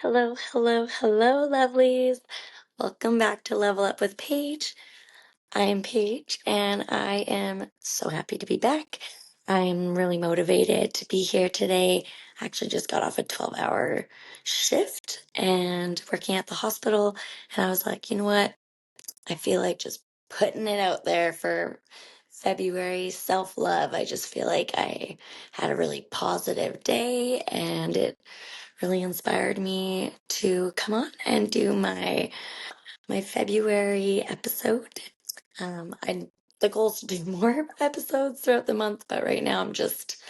Hello, hello, hello, lovelies. Welcome back to Level Up with Paige. I am Paige, and I am so happy to be back. I'm really motivated to be here today. I actually just got off a 12-hour shift and working at the hospital, and I was like, you know what? I feel like just putting it out there for February self-love. I just feel like I had a really positive day, and it really inspired me to come on and do my February episode. I the goal is to do more episodes throughout the month, but right now I'm just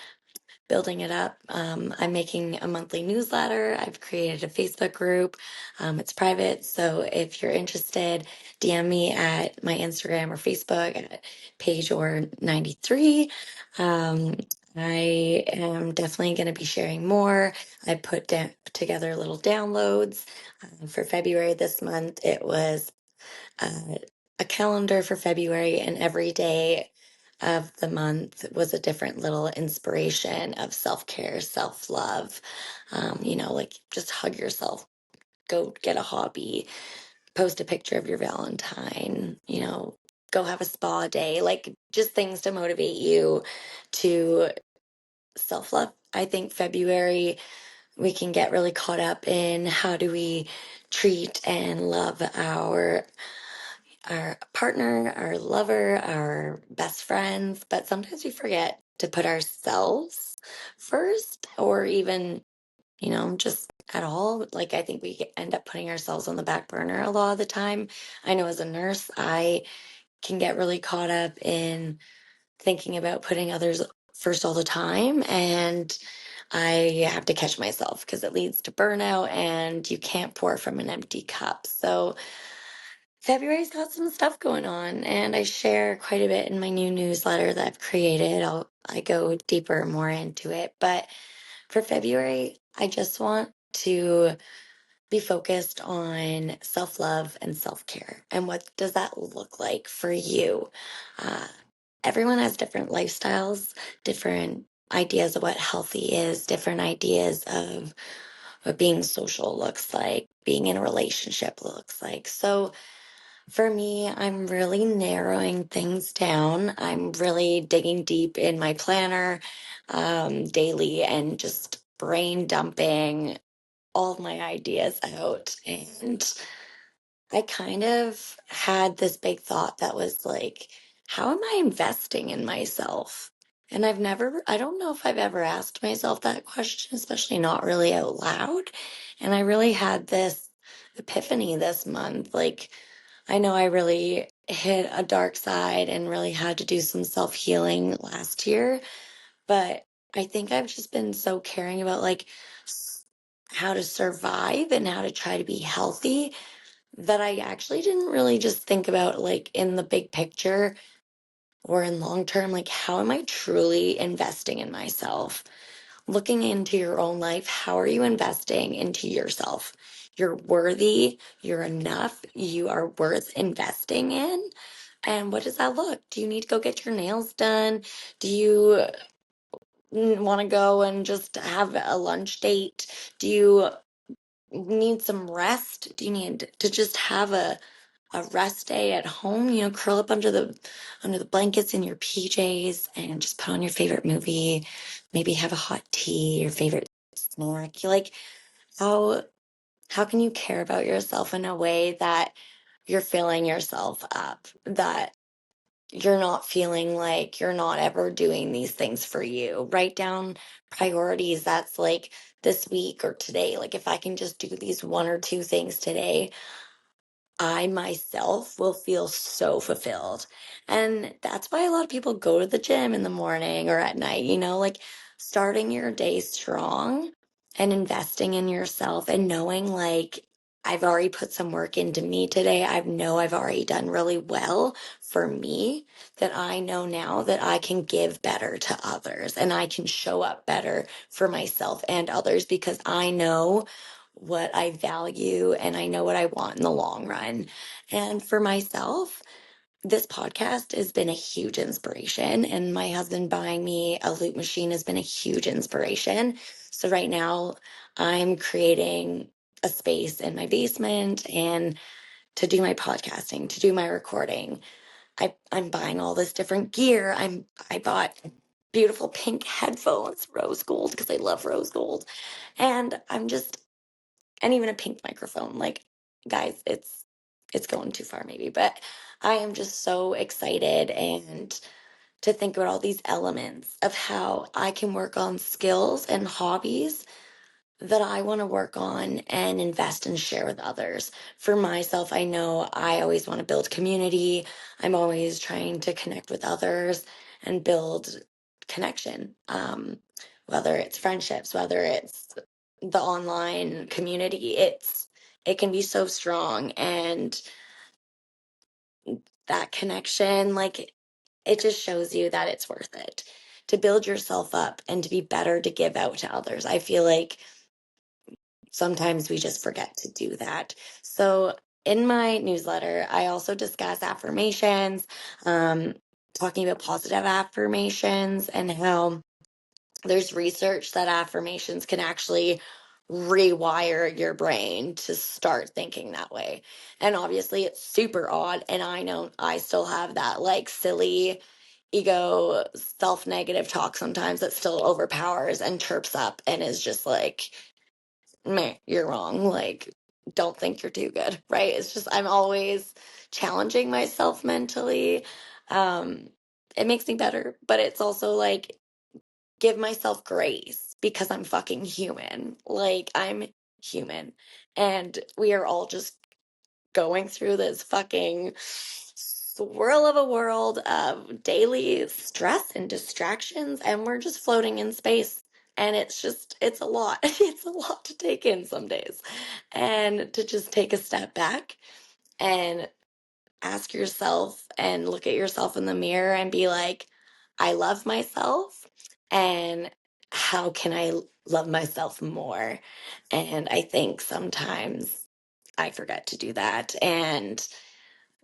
building it up. I'm making a monthly newsletter. I've created a Facebook group. It's private, so if you're interested, DM me at my Instagram or Facebook at Paige or 93. Um, I am definitely going to be sharing more. I put together little downloads for February this month. It was uh, a calendar for February, and every day of the month was a different little inspiration of self care, self love. Like just hug yourself, go get a hobby, post a picture of your Valentine, go have a spa day, like just things to motivate you to self love. I think February we can get really caught up in how do we treat and love our partner, our lover, our best friends, but sometimes we forget to put ourselves first or even, just at all. Like, I think we end up putting ourselves on the back burner a lot of the time. I know as a nurse, I can get really caught up in thinking about putting others first all the time. And I have to catch myself because it leads to burnout and you can't pour from an empty cup. So, February's got some stuff going on, and I share quite a bit in my new newsletter that I've created. I go deeper, more into it. But for February, I just want to be focused on self-love and self-care. And what does that look like for you? Uh, Everyone has different lifestyles, different ideas of what healthy is, different ideas of what being social looks like, being in a relationship looks like. So for me, I'm really narrowing things down. I'm really digging deep in my planner daily and just brain dumping all of my ideas out. And I kind of had this big thought that was like, how am I investing in myself? And I don't know if I've ever asked myself that question, especially not really out loud. And I really had this epiphany this month. Like, I know I really hit a dark side and really had to do some self healing last year, but I think I've just been so caring about like how to survive and how to try to be healthy that I actually didn't really just think about like in the big picture or in long term, like how am I truly investing in myself? Looking into your own life, how are you investing into yourself? You're worthy, you're enough, you are worth investing in. And what does that look? Do you need to go get your nails done? Do you want to go and just have a lunch date? Do you need some rest? Do you need to just have a rest day at home? Curl up under the blankets in your PJs and just put on your favorite movie, maybe have a hot tea, your favorite snack. Like how how can you care about yourself in a way that you're filling yourself up, that you're not feeling like you're not ever doing these things for you? Write down priorities that's like this week or today. Like if I can just do these one or two things today, I myself will feel so fulfilled. And that's why a lot of people go to the gym in the morning or at night, like starting your day strong and investing in yourself and knowing like I've already put some work into me today. I know I've already done really well for me, that I know now that I can give better to others and I can show up better for myself and others because I know what I value and I know what I want in the long run. And for myself, this podcast has been a huge inspiration, and my husband buying me a loop machine has been a huge inspiration. So right now, I'm creating a space in my basement and to do my podcasting, to do my recording. I'm buying all this different gear. I bought beautiful pink headphones, rose gold, because I love rose gold. And and even a pink microphone. Like, guys, it's going too far maybe, but I am just so excited and to think about all these elements of how I can work on skills and hobbies that I want to work on and invest and share with others. For myself, I know I always want to build community. I'm always trying to connect with others and build connection. Whether it's friendships, whether it's the online community, it can be so strong, and that connection, like, it just shows you that it's worth it to build yourself up and to be better to give out to others. I feel like sometimes we just forget to do that. So in my newsletter, I also discuss affirmations, um, talking about positive affirmations and how there's research that affirmations can actually rewire your brain to start thinking that way. And obviously, it's super odd. And I know I still have that like silly ego self negative talk sometimes that still overpowers and chirps up and is just like, meh, you're wrong. Like, don't think you're too good, right? It's just, I'm always challenging myself mentally. Um, it makes me better, but it's also like, give myself grace because I'm fucking human. Like, I'm human. And we are all just going through this fucking swirl of a world of daily stress and distractions, and we're just floating in space. And it's a lot. It's a lot to take in some days. And to just take a step back and ask yourself and look at yourself in the mirror and be like, I love myself. And how can I love myself more? And I think sometimes I forget to do that. And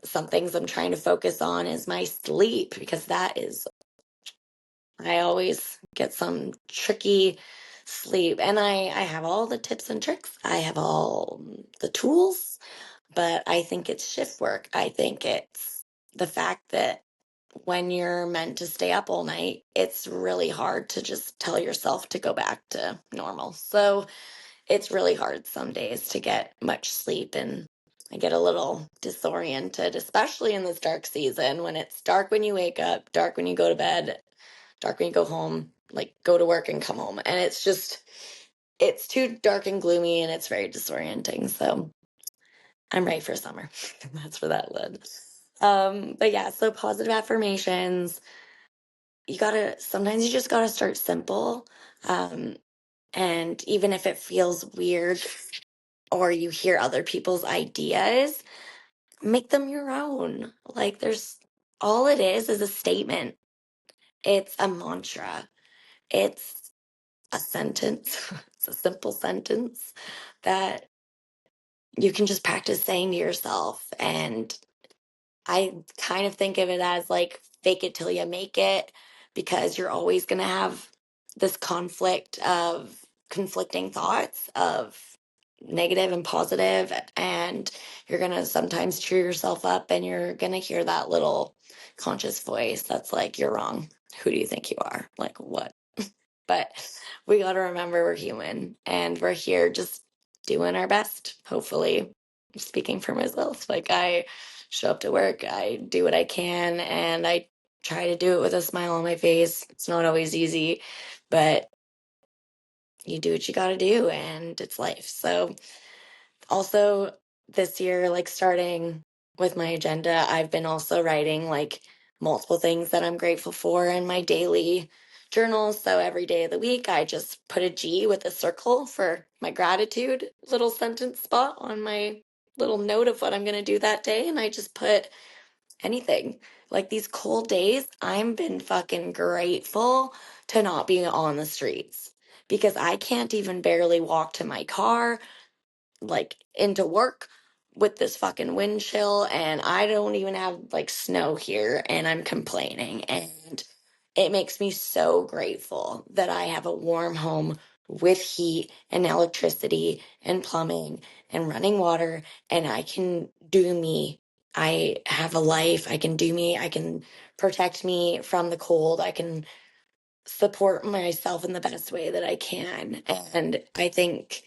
some things I'm trying to focus on is my sleep, because I always get some tricky sleep. And I have all the tips and tricks, I have all the tools, but I think it's shift work. I think it's the fact that when you're meant to stay up all night, it's really hard to just tell yourself to go back to normal. So it's really hard some days to get much sleep, and I get a little disoriented, especially in this dark season when it's dark when you wake up, dark when you go to bed, dark when you go home, like go to work and come home. And it's too dark and gloomy and it's very disorienting. So I'm ready for summer. That's where that led. But yeah, so positive affirmations, sometimes you just gotta start simple. Um, and even if it feels weird or you hear other people's ideas, make them your own. Like, all it is a statement. It's a mantra. It's a sentence. It's a simple sentence that you can just practice saying to yourself. And I kind of think of it as like fake it till you make it, because you're always going to have this conflict of conflicting thoughts of negative and positive, and you're going to sometimes cheer yourself up and you're going to hear that little conscious voice that's like, you're wrong. Who do you think you are? Like, what? But we got to remember we're human and we're here just doing our best. Hopefully, speaking for myself, like, I show up to work, I do what I can, and I try to do it with a smile on my face. It's not always easy, but you do what you got to do, and it's life. So also this year, like, starting with my agenda, I've been also writing like multiple things that I'm grateful for in my daily journal. So every day of the week, I just put a G with a circle for my gratitude little sentence spot on my little note of what I'm going to do that day. And I just put anything. Like, these cold days, I've been fucking grateful to not be on the streets, because I can't even barely walk to my car, like into work, with this fucking wind chill, and I don't even have like snow here and I'm complaining. And it makes me so grateful that I have a warm home with heat and electricity and plumbing and running water, and I can do me. I have a life. I can do me. I can protect me from the cold. I can support myself in the best way that I can. And I think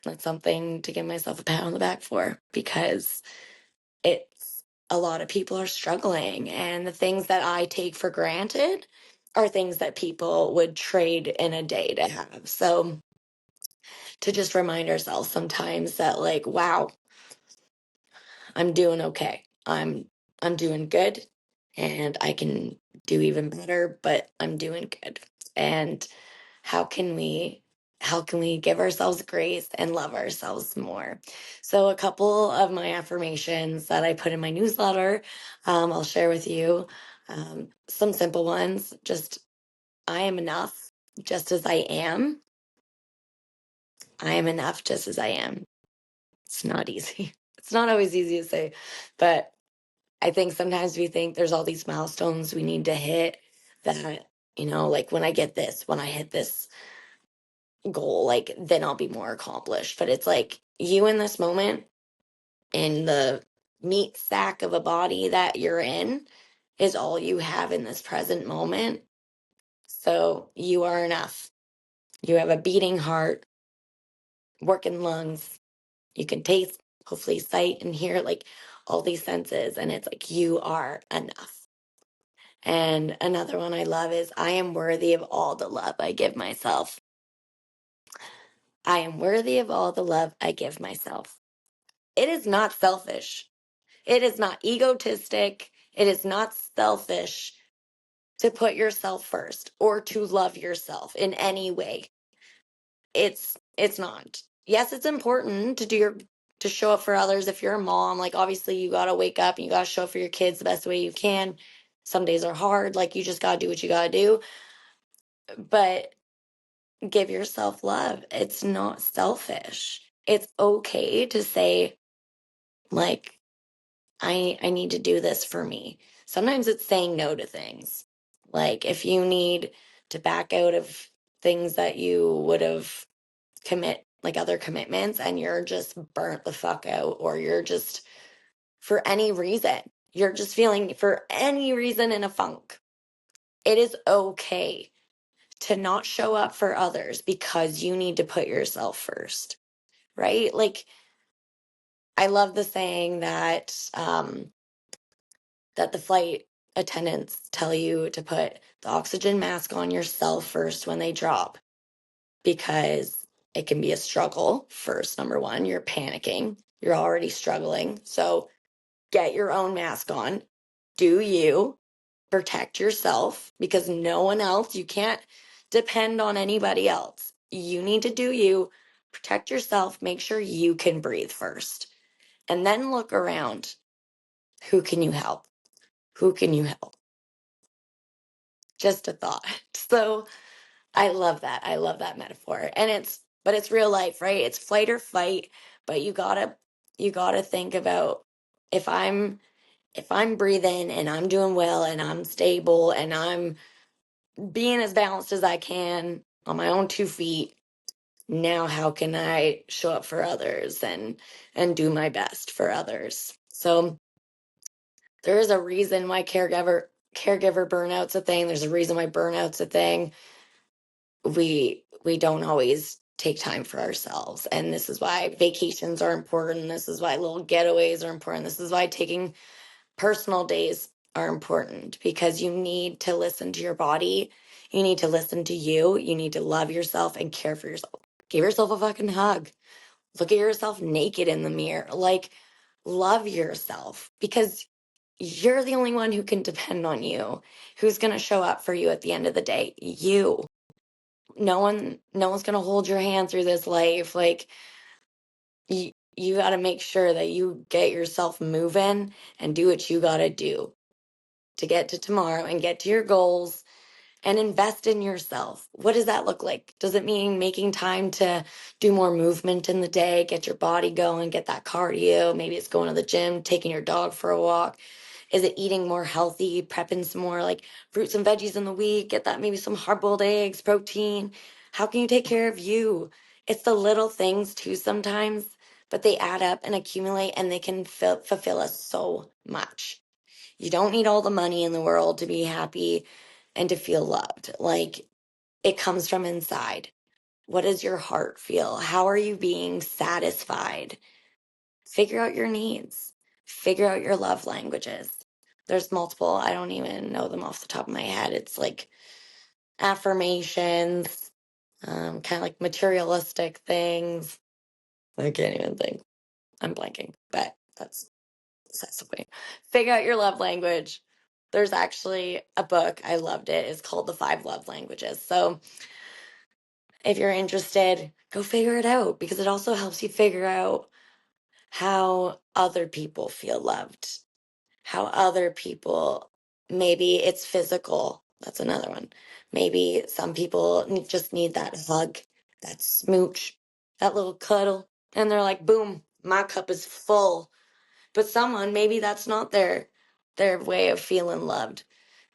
that's something to give myself a pat on the back for, because it's a lot of people are struggling, and the things that I take for granted are things that people would trade in a day to have. So to just remind ourselves sometimes that, like, wow, I'm doing okay. I'm doing good, and I can do even better, but I'm doing good. And how can we give ourselves grace and love ourselves more? So a couple of my affirmations that I put in my newsletter, I'll share with you. Some simple ones. Just, I am enough just as I am. I am enough just as I am. It's not easy. It's not always easy to say, but I think sometimes we think there's all these milestones we need to hit, that, like, when I get this, when I hit this goal, like, then I'll be more accomplished. But it's like, you in this moment, in the meat sack of a body that you're in, is all you have in this present moment. So you are enough. You have a beating heart, working lungs. You can taste, hopefully sight and hear, like, all these senses. And it's like, you are enough. And another one I love is, I am worthy of all the love I give myself. I am worthy of all the love I give myself. It is not selfish. It is not egotistic. It is not selfish to put yourself first or to love yourself in any way. It's not. Yes, it's important to to show up for others. If you're a mom, like, obviously you got to wake up and you got to show up for your kids the best way you can. Some days are hard, like, you just got to do what you got to do. But give yourself love. It's not selfish. It's okay to say, like, I need to do this for me. Sometimes it's saying no to things. Like, if you need to back out of things that you would have like other commitments, and you're just burnt the fuck out, or you're just, for any reason, you're just feeling for any reason in a funk. It is okay to not show up for others because you need to put yourself first, right? Like, I love the saying that the flight attendants tell you to put the oxygen mask on yourself first when they drop, because it can be a struggle first. Number one, you're panicking, you're already struggling. So get your own mask on. Do you protect yourself, because no one else, you can't depend on anybody else. You need to do you, protect yourself, make sure you can breathe first, and then look around. Who can you help? Who can you help? Just a thought. So I love that. I love that metaphor. And but it's real life, right? It's flight or fight, but you gotta think about, if I'm breathing and I'm doing well and I'm stable and I'm being as balanced as I can on my own 2 feet, now how can I show up for others and do my best for others? So there is a reason why caregiver burnout's a thing. There's a reason why burnout's a thing. We don't always take time for ourselves, and this is why vacations are important. This is why little getaways are important. This is why taking personal days are important, because you need to listen to your body. You need to listen to you. You need to love yourself and care for yourself. Give yourself a fucking hug. Look at yourself naked in the mirror. Like, love yourself, because you're the only one who can depend on you. Who's going to show up for you at the end of the day? You. No one's going to hold your hand through this life. Like, you got to make sure that you get yourself moving and do what you got to do to get to tomorrow and get to your goals, and invest in yourself. What does that look like? Does it mean making time to do more movement in the day, get your body going, get that cardio? Maybe it's going to the gym, taking your dog for a walk. Is it eating more healthy, prepping some more, like, fruits and veggies in the week? Get that, maybe some hard-boiled eggs, protein. How can you take care of you? It's the little things too sometimes, but they add up and accumulate and they can fulfill us so much. You don't need all the money in the world to be happy and to feel loved. Like, it comes from inside. What does your heart feel? How are you being satisfied? Figure out your needs. Figure out your love languages. There's multiple. I don't even know them off the top of my head. It's like affirmations, kind of like materialistic things. I can't even think. I'm blanking, but that's excessively. Figure out your love language. There's actually a book, I loved it. It's called The Five Love Languages. So if you're interested, go figure it out because it also helps you figure out how other people feel loved, how other people, maybe it's physical. That's another one. Maybe some people just need that hug, that smooch, that little cuddle. And they're like, boom, my cup is full. But someone, maybe that's not their way of feeling loved.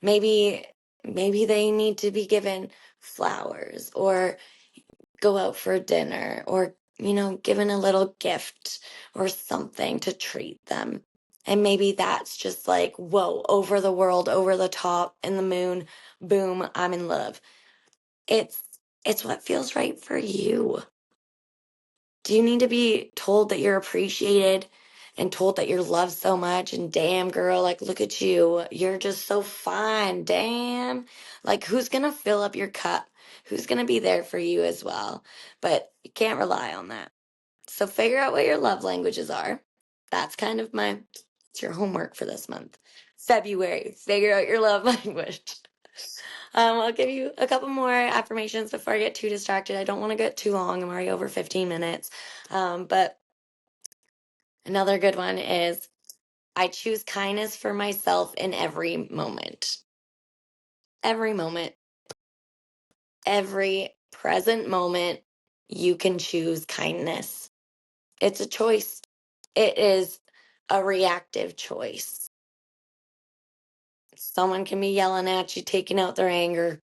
Maybe they need to be given flowers or go out for dinner or, given a little gift or something to treat them. And maybe that's just like, whoa, over the world, over the top, in the moon, boom, I'm in love. It's what feels right for you. Do you need to be told that you're appreciated and told that you're loved so much? And damn, girl, like, look at you. You're just so fine. Damn. Like, who's going to fill up your cup? Who's going to be there for you as well? But you can't rely on that. So figure out what your love languages are. That's kind of it's your homework for this month. February, figure out your love language. I'll give you a couple more affirmations before I get too distracted. I don't want to get too long. I'm already over 15 minutes. But another good one is I choose kindness for myself in every moment. Every moment, every present moment, you can choose kindness. It's a choice. It is a reactive choice. Someone can be yelling at you, taking out their anger.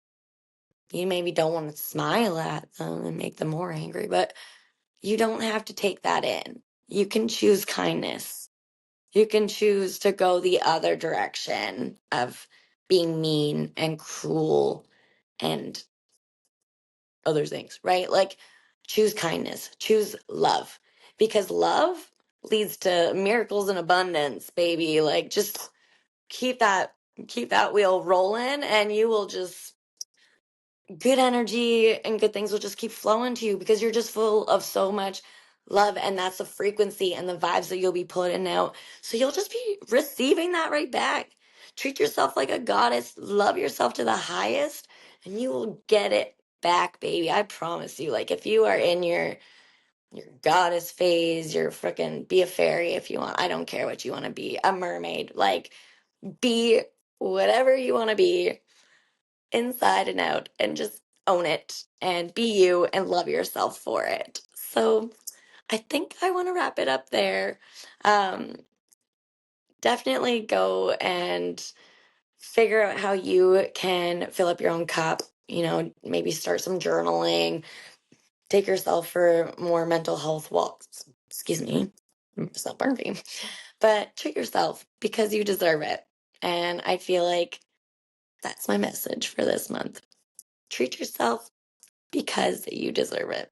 You maybe don't want to smile at them and make them more angry, but you don't have to take that in. You can choose kindness. You can choose to go the other direction of being mean and cruel and other things, right? Like, choose kindness, choose love, because love leads to miracles and abundance, baby. Like, just keep that wheel rolling and you will just good energy and good things will just keep flowing to you because you're just full of so much love, and that's the frequency and the vibes that you'll be putting out. So you'll just be receiving that right back. Treat yourself like a goddess, love yourself to the highest, and you will get it back, baby. I promise you. Like, if you are in your goddess phase, you're freaking be a fairy if you want. I don't care what you want to be, a mermaid, like, be whatever you want to be inside and out, and just own it and be you and love yourself for it. So I think I want to wrap it up there. Um, Definitely go and figure out how you can fill up your own cup. Maybe start some journaling, take yourself for more mental health walks. Excuse me, stop barfing. But treat yourself because you deserve it. And I feel like that's my message for this month. Treat yourself because you deserve it.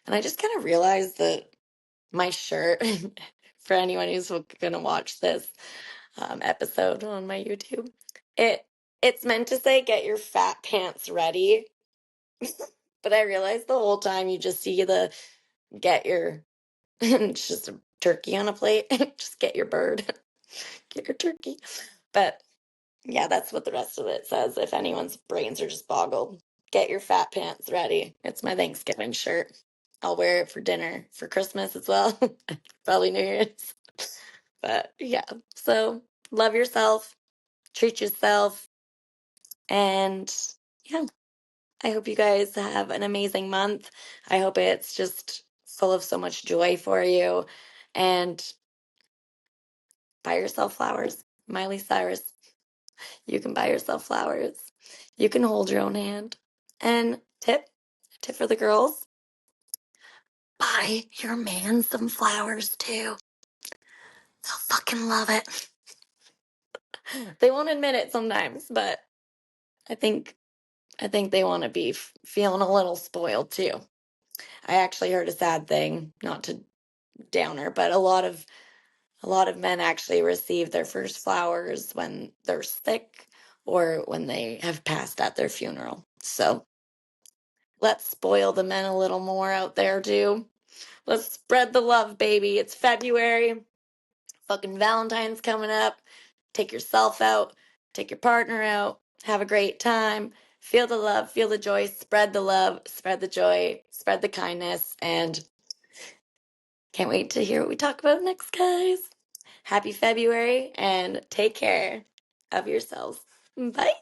And I just kind of realized that my shirt, for anyone who's going to watch this episode on my YouTube, it's meant to say "get your fat pants ready," but I realized the whole time you just see the "get your," it's just a turkey on a plate. Just get your bird, get your turkey. But yeah, that's what the rest of it says. If anyone's brains are just boggled, get your fat pants ready. It's my Thanksgiving shirt. I'll wear it for dinner, for Christmas as well. Probably New Year's. But yeah, so love yourself, treat yourself, and yeah, I hope you guys have an amazing month. I hope it's just full of so much joy for you. And buy yourself flowers. Miley Cyrus, you can buy yourself flowers. You can hold your own hand. And tip, Tip for the girls: buy your man some flowers too. They'll fucking love it. They won't admit it sometimes, but I think they want to be feeling a little spoiled too. I actually heard a sad thing, not to downer, but a lot of men actually receive their first flowers when they're sick or when they have passed at their funeral. So let's spoil the men a little more out there too. Let's spread the love, baby. It's February. Fucking Valentine's coming up. Take yourself out, take your partner out, have a great time. Feel the love, feel the joy, spread the love, spread the joy, spread the kindness, and can't wait to hear what we talk about next, guys. Happy February and take care of yourselves. Bye.